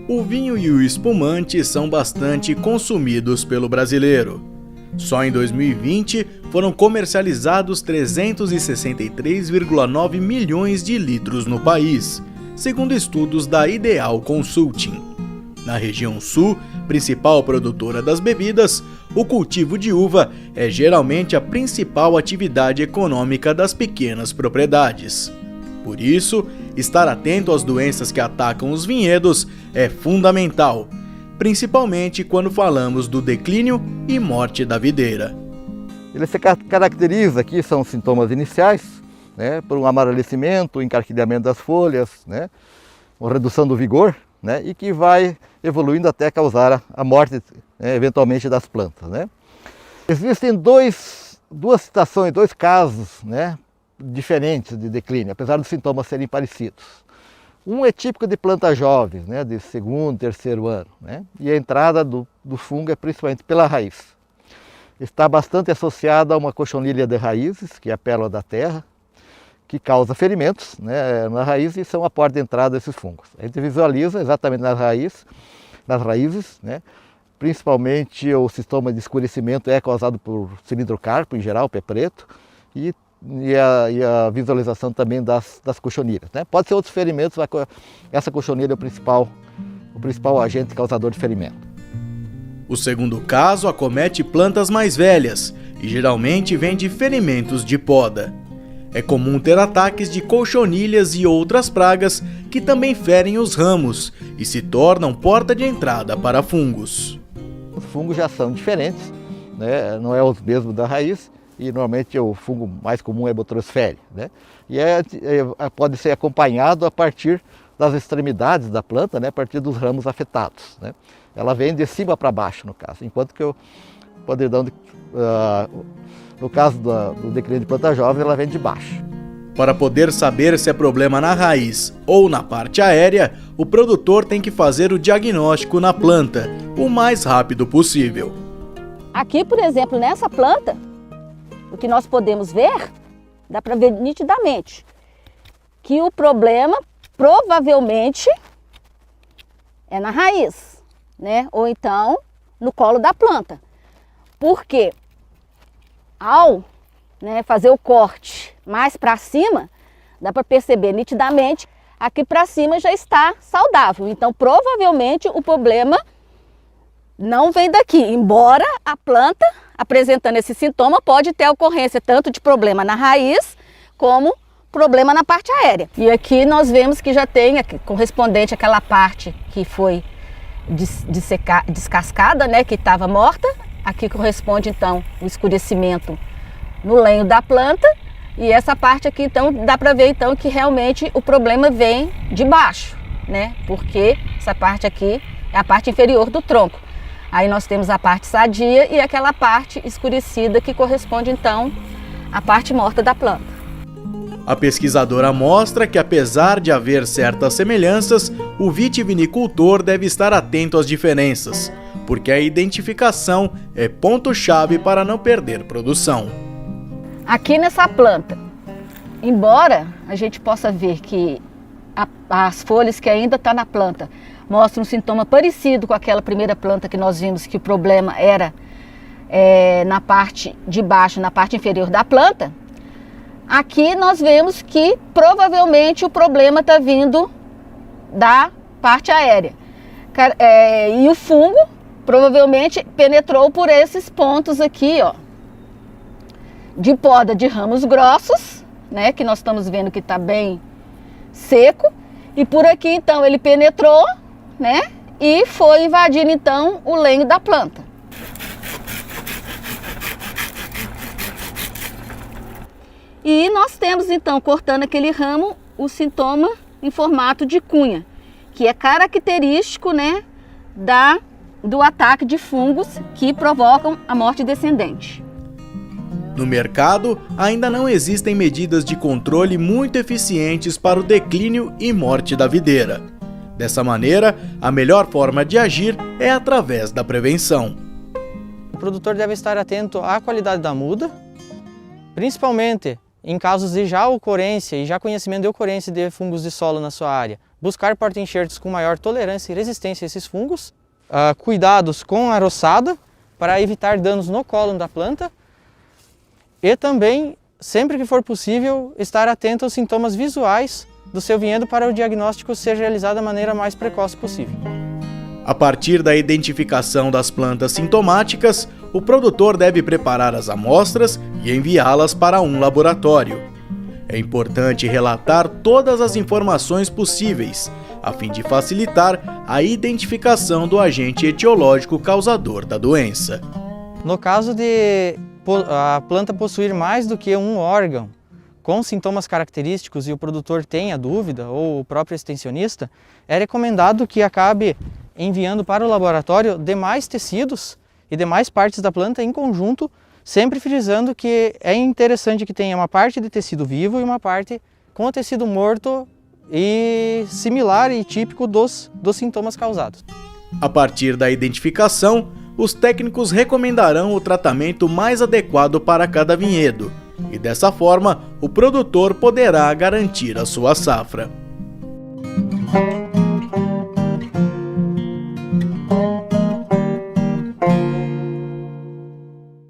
O vinho e o espumante são bastante consumidos pelo brasileiro. Só em 2020 foram comercializados 363,9 milhões de litros no país, segundo estudos da Ideal Consulting. Na região sul, principal produtora das bebidas, o cultivo de uva é geralmente a principal atividade econômica das pequenas propriedades. Por isso, estar atento às doenças que atacam os vinhedos é fundamental, principalmente quando falamos do declínio e morte da videira. Ele se caracteriza, aqui são os sintomas iniciais, né, por um amarelecimento, encarquilhamento das folhas, né, uma redução do vigor, né, e que vai evoluindo até causar a morte, eventualmente, das plantas, né. Existem duas situações, dois casos, né, diferentes de declínio, apesar dos sintomas serem parecidos. Um é típico de plantas jovens, né, de segundo, terceiro ano, né, e a entrada do fungo é principalmente pela raiz. Está bastante associada a uma cochonilha de raízes, que é a pérola da terra, que causa ferimentos, né, na raiz e são a porta de entrada desses fungos. A gente visualiza exatamente nas raízes, né, principalmente o sintoma de escurecimento é causado por cilindrocarpo, em geral, pé preto, e a visualização também das cochonilhas, né? Pode ser outros ferimentos, essa cochonilha é o principal agente causador de ferimento. O segundo caso acomete plantas mais velhas e geralmente vem de ferimentos de poda. É comum ter ataques de cochonilhas e outras pragas que também ferem os ramos e se tornam porta de entrada para fungos. Os fungos já são diferentes, né? Não é os mesmos da raiz. E normalmente o fungo mais comum é Botrosfera, né? E pode ser acompanhado a partir das extremidades da planta, né? A partir dos ramos afetados, né? Ela vem de cima para baixo, no caso, enquanto que o podridão, no caso do declínio de planta jovem, ela vem de baixo. Para poder saber se é problema na raiz ou na parte aérea, o produtor tem que fazer o diagnóstico na planta o mais rápido possível. Aqui, por exemplo, nessa planta, o que nós podemos ver, dá para ver nitidamente, que o problema provavelmente é na raiz, né? Ou então no colo da planta. Porque ao, né, fazer o corte mais para cima, dá para perceber nitidamente, aqui para cima já está saudável. Então provavelmente o problema não vem daqui, embora a planta apresentando esse sintoma pode ter ocorrência tanto de problema na raiz como problema na parte aérea. E aqui nós vemos que já tem correspondente àquela parte que foi descascada, né, que estava morta. Aqui corresponde então o escurecimento no lenho da planta e essa parte aqui então dá para ver então que realmente o problema vem de baixo, né, porque essa parte aqui é a parte inferior do tronco. Aí nós temos a parte sadia e aquela parte escurecida que corresponde então à parte morta da planta. A pesquisadora mostra que apesar de haver certas semelhanças, o vitivinicultor deve estar atento às diferenças, porque a identificação é ponto-chave para não perder produção. Aqui nessa planta, embora a gente possa ver que as folhas que ainda estão na planta mostram um sintoma parecido com aquela primeira planta que nós vimos que o problema era na parte de baixo, na parte inferior da planta. Aqui nós vemos que provavelmente o problema está vindo da parte aérea. E o fungo provavelmente penetrou por esses pontos aqui, ó, de poda de ramos grossos, né, que nós estamos vendo que está bem seco. E por aqui então ele penetrou, né, e foi invadindo então o lenho da planta. E nós temos então, cortando aquele ramo, o sintoma em formato de cunha, que é característico, né, do ataque de fungos que provocam a morte descendente. No mercado, ainda não existem medidas de controle muito eficientes para o declínio e morte da videira. Dessa maneira, a melhor forma de agir é através da prevenção. O produtor deve estar atento à qualidade da muda, principalmente em casos de já ocorrência e já conhecimento de ocorrência de fungos de solo na sua área, buscar porta-enxertos com maior tolerância e resistência a esses fungos, cuidados com a roçada para evitar danos no cólon da planta e também, sempre que for possível, estar atento aos sintomas visuais do seu vinhedo para o diagnóstico ser realizado da maneira mais precoce possível. A partir da identificação das plantas sintomáticas, o produtor deve preparar as amostras e enviá-las para um laboratório. É importante relatar todas as informações possíveis, a fim de facilitar a identificação do agente etiológico causador da doença. No caso de a planta possuir mais do que um órgão com sintomas característicos e o produtor tenha dúvida, ou o próprio extensionista, é recomendado que acabe enviando para o laboratório demais tecidos e demais partes da planta em conjunto, sempre frisando que é interessante que tenha uma parte de tecido vivo e uma parte com o tecido morto e similar e típico dos sintomas causados. A partir da identificação, os técnicos recomendarão o tratamento mais adequado para cada vinhedo e dessa forma o produtor poderá garantir a sua safra.